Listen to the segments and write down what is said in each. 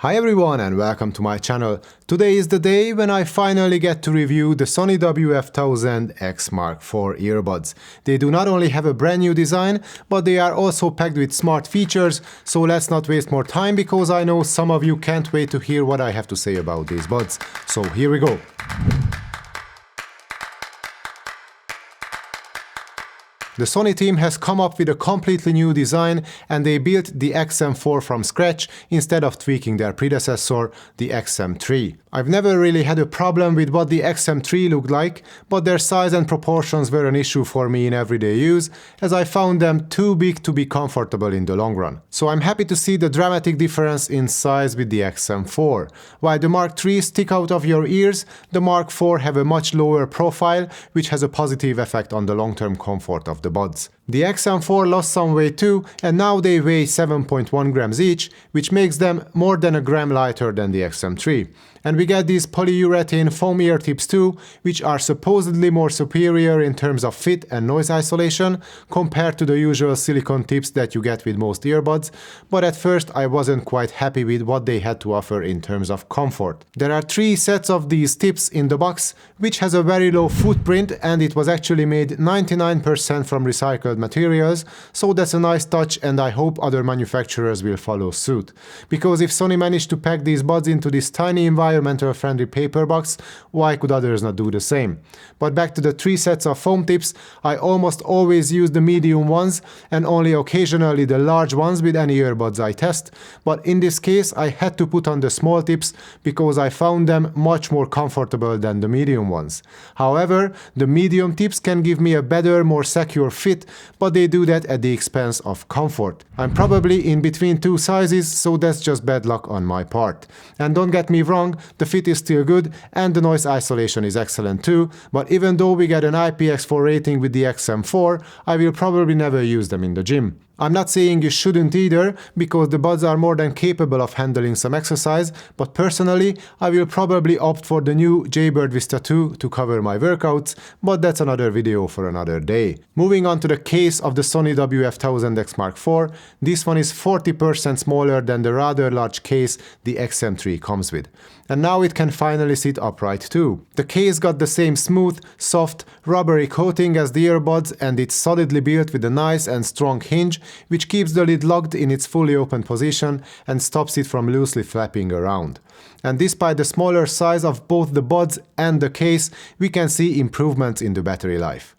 Hi everyone and welcome to my channel. Today is the day when I finally get to review the Sony WF-1000XM4 earbuds. They do not only have a brand new design, but they are also packed with smart features, so let's not waste more time because I know some of you can't wait to hear what I have to say about these buds. So here we go. The Sony team has come up with a completely new design and they built the XM4 from scratch instead of tweaking their predecessor, the XM3. I've never really had a problem with what the XM3 looked like, but their size and proportions were an issue for me in everyday use, as I found them too big to be comfortable in the long run. So I'm happy to see the dramatic difference in size with the XM4. While the Mark III stick out of your ears, the Mark IV have a much lower profile, which has a positive effect on the long-term comfort of the buds. The XM4 lost some weight too, and now they weigh 7.1 grams each, which makes them more than a gram lighter than the XM3. And we get these polyurethane foam ear tips too, which are supposedly more superior in terms of fit and noise isolation compared to the usual silicone tips that you get with most earbuds, but at first I wasn't quite happy with what they had to offer in terms of comfort. There are 3 sets of these tips in the box, which has a very low footprint, and it was actually made 99% from recycled materials, so that's a nice touch and I hope other manufacturers will follow suit. Because if Sony managed to pack these buds into this tiny environmental friendly paper box, why could others not do the same? But back to the 3 sets of foam tips, I almost always use the medium ones and only occasionally the large ones with any earbuds I test, but in this case I had to put on the small tips because I found them much more comfortable than the medium ones. However, the medium tips can give me a better, more secure fit, but they do that at the expense of comfort. I'm probably in between 2 sizes, so that's just bad luck on my part. And don't get me wrong, the fit is still good and the noise isolation is excellent too, but even though we get an IPX4 rating with the XM4, I will probably never use them in the gym. I'm not saying you shouldn't either, because the buds are more than capable of handling some exercise, but personally, I will probably opt for the new Jaybird Vista 2 to cover my workouts, but that's another video for another day. Moving on to the case of the Sony WF-1000XM4, this one is 40% smaller than the rather large case the XM3 comes with. And now it can finally sit upright too. The case got the same smooth, soft, rubbery coating as the earbuds, and it's solidly built with a nice and strong hinge, which keeps the lid locked in its fully open position and stops it from loosely flapping around. And despite the smaller size of both the buds and the case, we can see improvements in the battery life.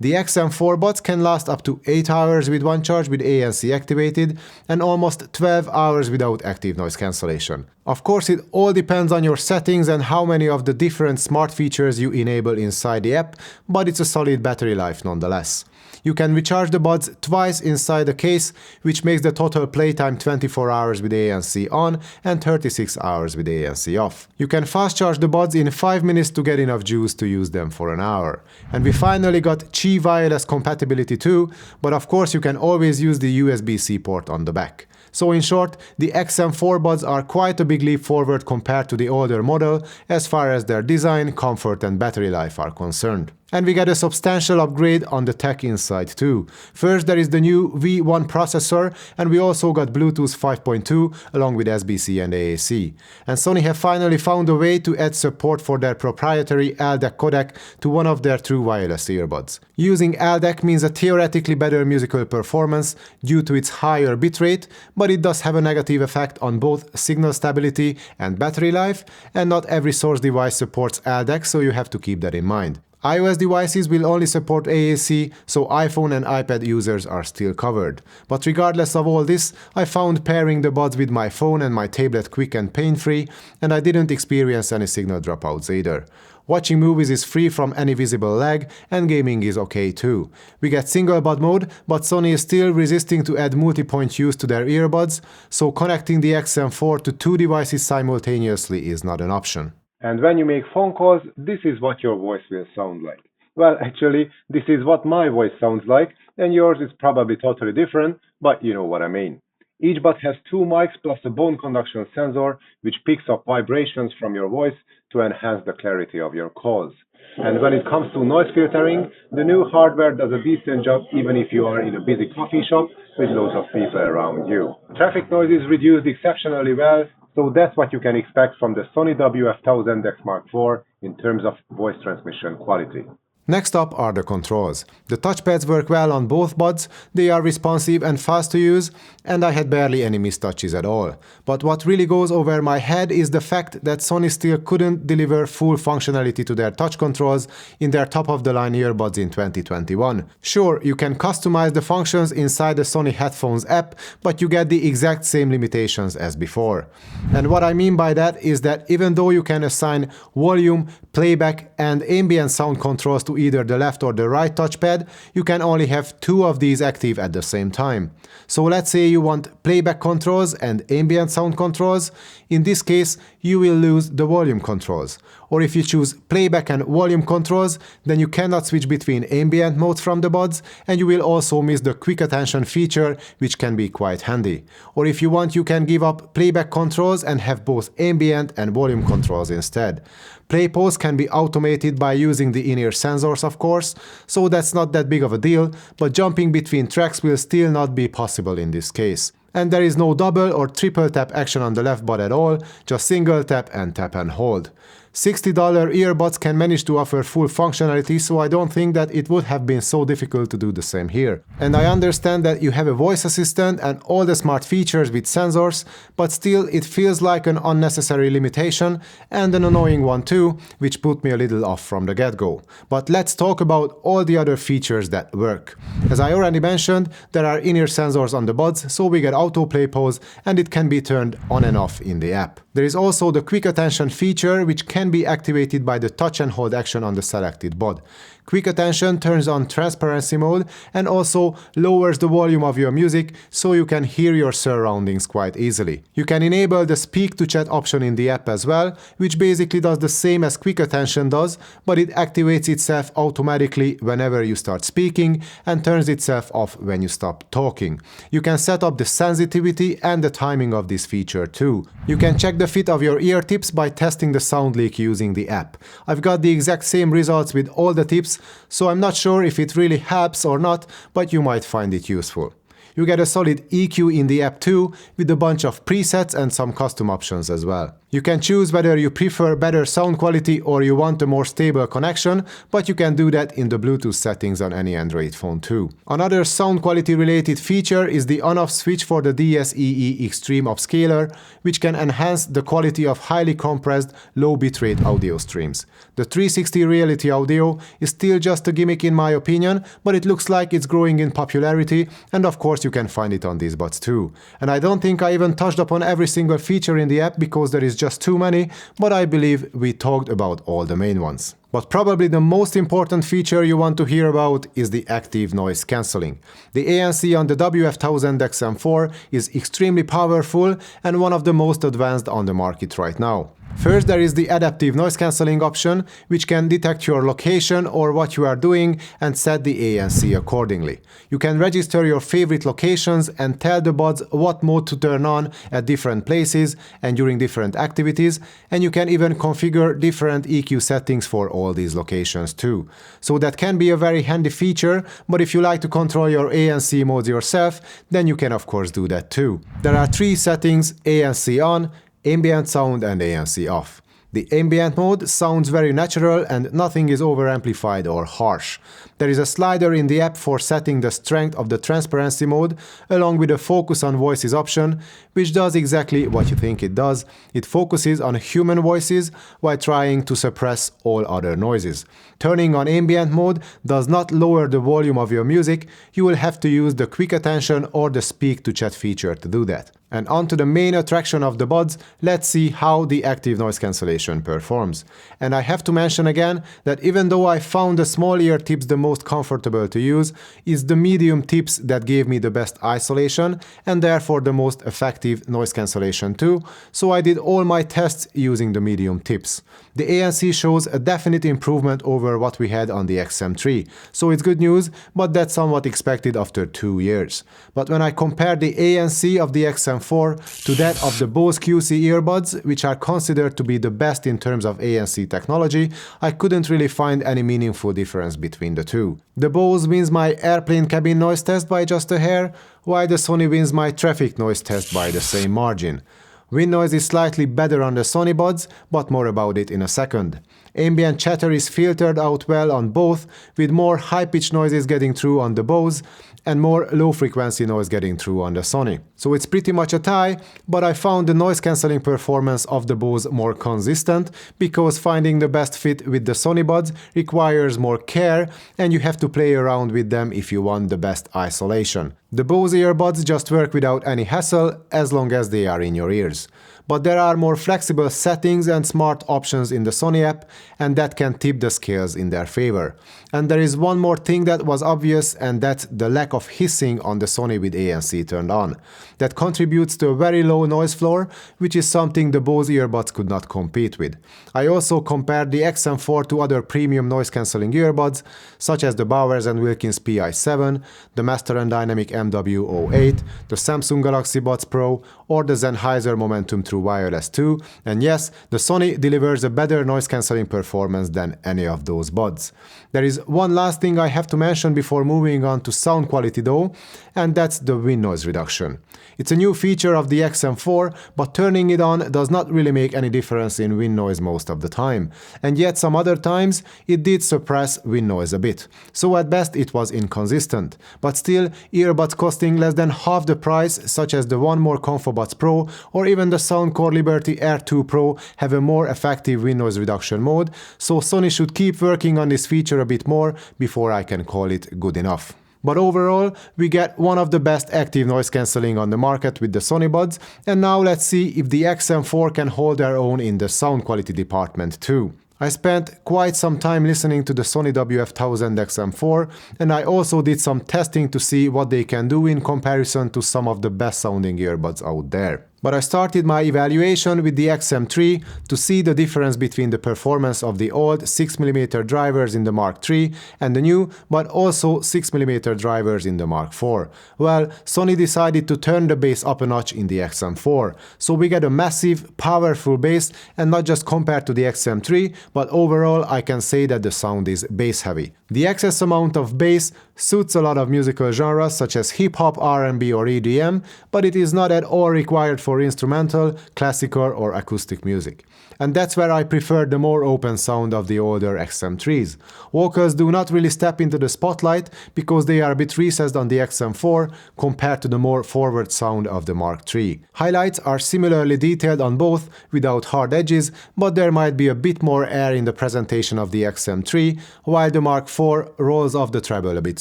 The XM4 buds can last up to 8 hours with one charge with ANC activated and almost 12 hours without active noise cancellation. Of course, it all depends on your settings and how many of the different smart features you enable inside the app, but it's a solid battery life nonetheless. You can recharge the buds twice inside the case, which makes the total playtime 24 hours with ANC on and 36 hours with ANC off. You can fast charge the buds in 5 minutes to get enough juice to use them for an hour. And we finally got Qi wireless compatibility too, but of course you can always use the USB-C port on the back. So in short, the XM4 buds are quite a big leap forward compared to the older model as far as their design, comfort and battery life are concerned. And we get a substantial upgrade on the tech inside too. First, there is the new V1 processor, and we also got Bluetooth 5.2 along with SBC and AAC. And Sony have finally found a way to add support for their proprietary LDAC codec to one of their true wireless earbuds. Using LDAC means a theoretically better musical performance due to its higher bitrate, but it does have a negative effect on both signal stability and battery life, and not every source device supports LDAC, so you have to keep that in mind. iOS devices will only support AAC, so iPhone and iPad users are still covered. But regardless of all this, I found pairing the buds with my phone and my tablet quick and pain-free, and I didn't experience any signal dropouts either. Watching movies is free from any visible lag, and gaming is okay too. We get single bud mode, but Sony is still resisting to add multi-point use to their earbuds, so connecting the XM4 to 2 devices simultaneously is not an option. And when you make phone calls, this is what your voice will sound like. Well, actually, this is what my voice sounds like, and yours is probably totally different, but you know what I mean. Each bud has 2 mics plus a bone conduction sensor, which picks up vibrations from your voice to enhance the clarity of your calls. And when it comes to noise filtering, the new hardware does a decent job even if you are in a busy coffee shop with loads of people around you. Traffic noise is reduced exceptionally well, So that's what you can expect from the Sony WF-1000XM4 in terms of voice transmission quality. Next up are the controls. The touchpads work well on both buds, they are responsive and fast to use, and I had barely any mistouches at all. But what really goes over my head is the fact that Sony still couldn't deliver full functionality to their touch controls in their top-of-the-line earbuds in 2021. Sure, you can customize the functions inside the Sony Headphones app, but you get the exact same limitations as before. And what I mean by that is that even though you can assign volume, playback, and ambient sound controls to either the left or the right touchpad, you can only have two of these active at the same time. So let's say you want playback controls and ambient sound controls. In this case, you will lose the volume controls. Or if you choose playback and volume controls, then you cannot switch between ambient modes from the buds, and you will also miss the quick attention feature, which can be quite handy. Or if you want, you can give up playback controls and have both ambient and volume controls instead. Play pause can be automated by using the in-ear sensors, of course, so that's not that big of a deal, but jumping between tracks will still not be possible in this case. And there is no double or triple tap action on the left bud at all, just single tap and hold. $60 earbuds can manage to offer full functionality, so I don't think that it would have been so difficult to do the same here. And I understand that you have a voice assistant and all the smart features with sensors, but still it feels like an unnecessary limitation and an annoying one too, which put me a little off from the get-go. But let's talk about all the other features that work. As I already mentioned, there are in-ear sensors on the buds, so we get autoplay pause and it can be turned on and off in the app. There is also the quick attention feature, which can be activated by the touch and hold action on the selected bud. Quick attention turns on transparency mode and also lowers the volume of your music so you can hear your surroundings quite easily. You can enable the speak to chat option in the app as well, which basically does the same as quick attention does, but it activates itself automatically whenever you start speaking and turns itself off when you stop talking. You can set up the sensitivity and the timing of this feature too. You can check the fit of your ear tips by testing the sound leak using the app. I've got the exact same results with all the tips, so I'm not sure if it really helps or not, but you might find it useful. You get a solid EQ in the app too, with a bunch of presets and some custom options as well. You can choose whether you prefer better sound quality or you want a more stable connection, but you can do that in the Bluetooth settings on any Android phone too. Another sound quality related feature is the on-off switch for the DSEE Extreme Upscaler, which can enhance the quality of highly compressed, low bitrate audio streams. The 360 Reality Audio is still just a gimmick in my opinion, but it looks like it's growing in popularity, and of course you can find it on these buds too. And I don't think I even touched upon every single feature in the app because there is just too many, but I believe we talked about all the main ones. But probably the most important feature you want to hear about is the active noise cancelling. The ANC on the WF-1000XM4 is extremely powerful and one of the most advanced on the market right now. First, there is the adaptive noise cancelling option, which can detect your location or what you are doing and set the ANC accordingly. You can register your favorite locations and tell the buds what mode to turn on at different places and during different activities, and you can even configure different EQ settings for all these locations too. So that can be a very handy feature, but if you like to control your ANC modes yourself, then you can of course do that too. There are three settings: ANC on, ambient sound and ANC off. The ambient mode sounds very natural and nothing is over-amplified or harsh. There is a slider in the app for setting the strength of the transparency mode, along with a focus on voices option, which does exactly what you think it does. It focuses on human voices while trying to suppress all other noises. Turning on ambient mode does not lower the volume of your music. You will have to use the quick attention or the speak to chat feature to do that. And on to the main attraction of the buds, let's see how the active noise cancellation performs. And I have to mention again that even though I found the small ear tips the most comfortable to use, it's the medium tips that gave me the best isolation and therefore the most effective noise cancellation too, so I did all my tests using the medium tips. The ANC shows a definite improvement over what we had on the XM3, so it's good news, but that's somewhat expected after 2 years. But when I compare the ANC of the XM4 to that of the Bose QC Earbuds, which are considered to be the best in terms of ANC technology, I couldn't really find any meaningful difference between the two. The Bose wins my airplane cabin noise test by just a hair, while the Sony wins my traffic noise test by the same margin. Wind noise is slightly better on the Sony buds, but more about it in a second. Ambient chatter is filtered out well on both, with more high-pitched noises getting through on the Bose and more low-frequency noise getting through on the Sony. So it's pretty much a tie, but I found the noise-cancelling performance of the Bose more consistent, because finding the best fit with the Sony buds requires more care, and you have to play around with them if you want the best isolation. The Bose earbuds just work without any hassle, as long as they are in your ears. But there are more flexible settings and smart options in the Sony app, and that can tip the scales in their favor. And there is one more thing that was obvious, and that's the lack of hissing on the Sony with ANC turned on. That contributes to a very low noise floor, which is something the Bose earbuds could not compete with. I also compared the XM4 to other premium noise-cancelling earbuds, such as the Bowers Wilkins PI7, the Master & Dynamic MW08, the Samsung Galaxy Buds Pro, or the Sennheiser Momentum True Wireless 2, and yes, the Sony delivers a better noise-cancelling performance than any of those buds. There is one last thing I have to mention before moving on to sound quality though, and that's the wind noise reduction. It's a new feature of the XM4, but turning it on does not really make any difference in wind noise most of the time, and yet some other times it did suppress wind noise a bit. So at best it was inconsistent, but still earbuds costing less than half the price, such as the One More ComfoBuds Pro or even the Soundcore Liberty Air 2 Pro, have a more effective wind noise reduction mode, so Sony should keep working on this feature a bit more before I can call it good enough. But overall, we get one of the best active noise cancelling on the market with the Sony buds, and now let's see if the XM4 can hold their own in the sound quality department too. I spent quite some time listening to the Sony WF-1000XM4, and I also did some testing to see what they can do in comparison to some of the best sounding earbuds out there. But I started my evaluation with the XM3 to see the difference between the performance of the old 6mm drivers in the Mark III and the new, but also 6mm drivers in the Mark IV. Well, Sony decided to turn the bass up a notch in the XM4, so we get a massive, powerful bass, and not just compared to the XM3, but overall I can say that the sound is bass heavy. The excess amount of bass suits a lot of musical genres such as hip-hop, R&B or EDM, but it is not at all required for instrumental, classical or acoustic music. And that's where I prefer the more open sound of the older XM3s. Vocals do not really step into the spotlight because they are a bit recessed on the XM4 compared to the more forward sound of the Mark III. Highlights are similarly detailed on both without hard edges, but there might be a bit more air in the presentation of the XM3, while the Mark IV rolls off the treble a bit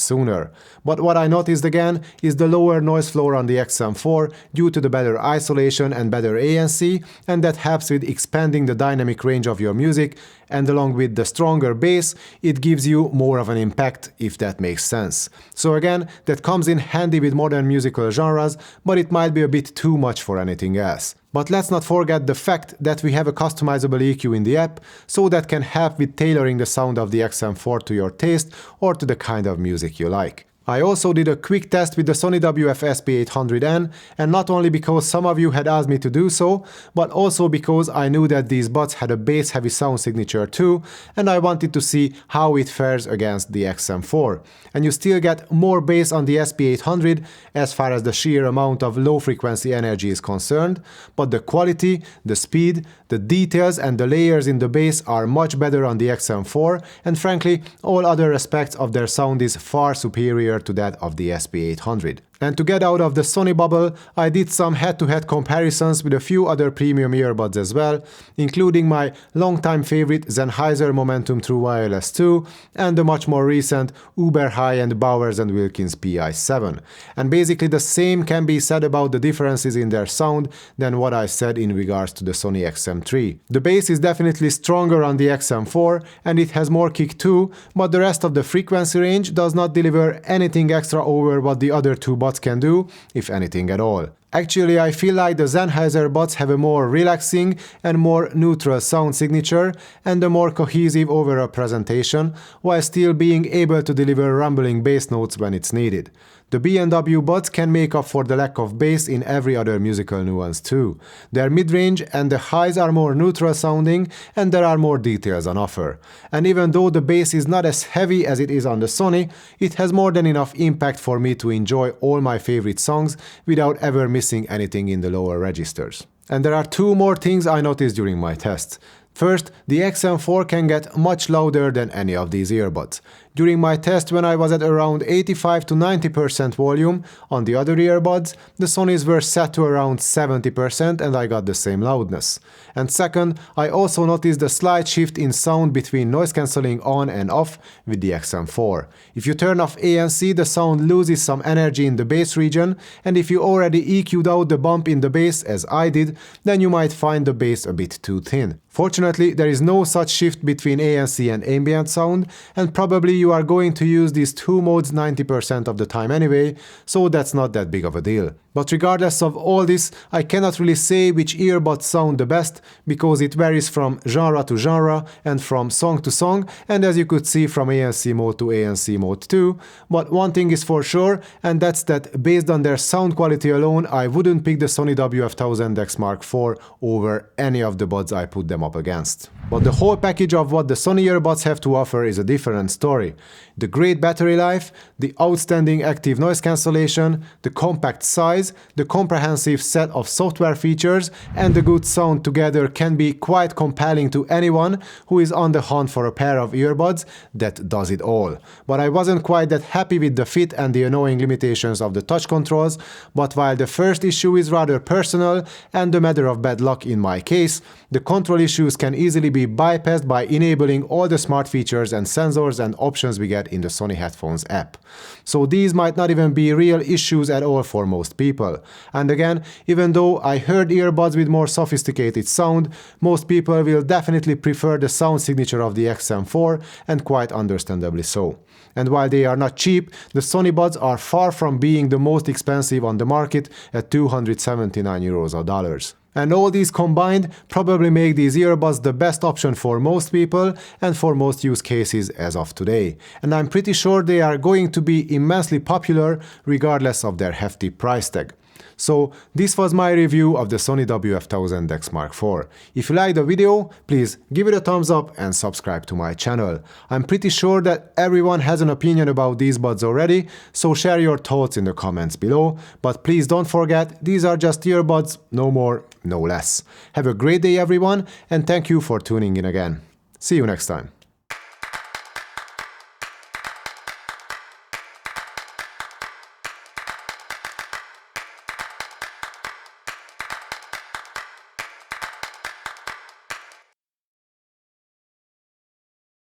sooner. But what I noticed again is the lower noise floor on the XM4 due to the better isolation and better ANC, and that helps with expanding the dynamic range of your music, and along with the stronger bass, it gives you more of an impact, if that makes sense. So again, that comes in handy with modern musical genres, but it might be a bit too much for anything else. But let's not forget the fact that we have a customizable EQ in the app, so that can help with tailoring the sound of the XM4 to your taste or to the kind of music you like. I also did a quick test with the Sony WF-1000N, and not only because some of you had asked me to do so, but also because I knew that these buds had a bass-heavy sound signature too, and I wanted to see how it fares against the XM4. And you still get more bass on the SP800 as far as the sheer amount of low-frequency energy is concerned, but the quality, the speed, the details and the layers in the bass are much better on the XM4, and frankly, all other aspects of their sound is far superior to that of the SP800. And to get out of the Sony bubble, I did some head-to-head comparisons with a few other premium earbuds as well, including my longtime favorite Sennheiser Momentum True Wireless 2 and the much more recent uber high-end Bowers Wilkins PI7. And basically the same can be said about the differences in their sound than what I said in regards to the Sony XM3. The bass is definitely stronger on the XM4 and it has more kick too, but the rest of the frequency range does not deliver anything extra over what the other two buds can do, if anything at all. Actually, I feel like the Sennheiser buds have a more relaxing and more neutral sound signature and a more cohesive overall presentation, while still being able to deliver rumbling bass notes when it's needed. The B&W buds can make up for the lack of bass in every other musical nuance too. Their mid-range and the highs are more neutral sounding and there are more details on offer. And even though the bass is not as heavy as it is on the Sony, it has more than enough impact for me to enjoy all my favorite songs without ever missing anything in the lower registers. And there are two more things I noticed during my test. First, the XM4 can get much louder than any of these earbuds. During my test, when I was at around 85 to 90% volume on the other earbuds, the Sonys were set to around 70% and I got the same loudness. And second, I also noticed a slight shift in sound between noise cancelling on and off with the XM4. If you turn off ANC, the sound loses some energy in the bass region, and if you already EQ'd out the bump in the bass, as I did, then you might find the bass a bit too thin. Fortunately, there is no such shift between ANC and ambient sound, and probably you are going to use these two modes 90% of the time anyway, so that's not that big of a deal. But regardless of all this, I cannot really say which earbuds sound the best, because it varies from genre to genre and from song to song, and as you could see from ANC mode to ANC mode too. But one thing is for sure, and that's that based on their sound quality alone, I wouldn't pick the Sony WF-1000XM4 over any of the buds I put them up against. But the whole package of what the Sony earbuds have to offer is a different story. The great battery life, the outstanding active noise cancellation, the compact size, the comprehensive set of software features, and the good sound together can be quite compelling to anyone who is on the hunt for a pair of earbuds that does it all. But I wasn't quite that happy with the fit and the annoying limitations of the touch controls, but while the first issue is rather personal and a matter of bad luck in my case, the control issues can easily be bypassed by enabling all the smart features and sensors and options we get in the Sony Headphones app. So these might not even be real issues at all for most people. And again, even though I heard earbuds with more sophisticated sound, most people will definitely prefer the sound signature of the XM4, and quite understandably so. And while they are not cheap, the Sony buds are far from being the most expensive on the market at €279 or dollars. And all these combined probably make these earbuds the best option for most people and for most use cases as of today. And I'm pretty sure they are going to be immensely popular regardless of their hefty price tag. So this was my review of the Sony WF-1000XM4. If you liked the video, please give it a thumbs up and subscribe to my channel. I'm pretty sure that everyone has an opinion about these buds already, so share your thoughts in the comments below. But please don't forget, these are just earbuds, no more, no less. Have a great day everyone, and thank you for tuning in again. See you next time.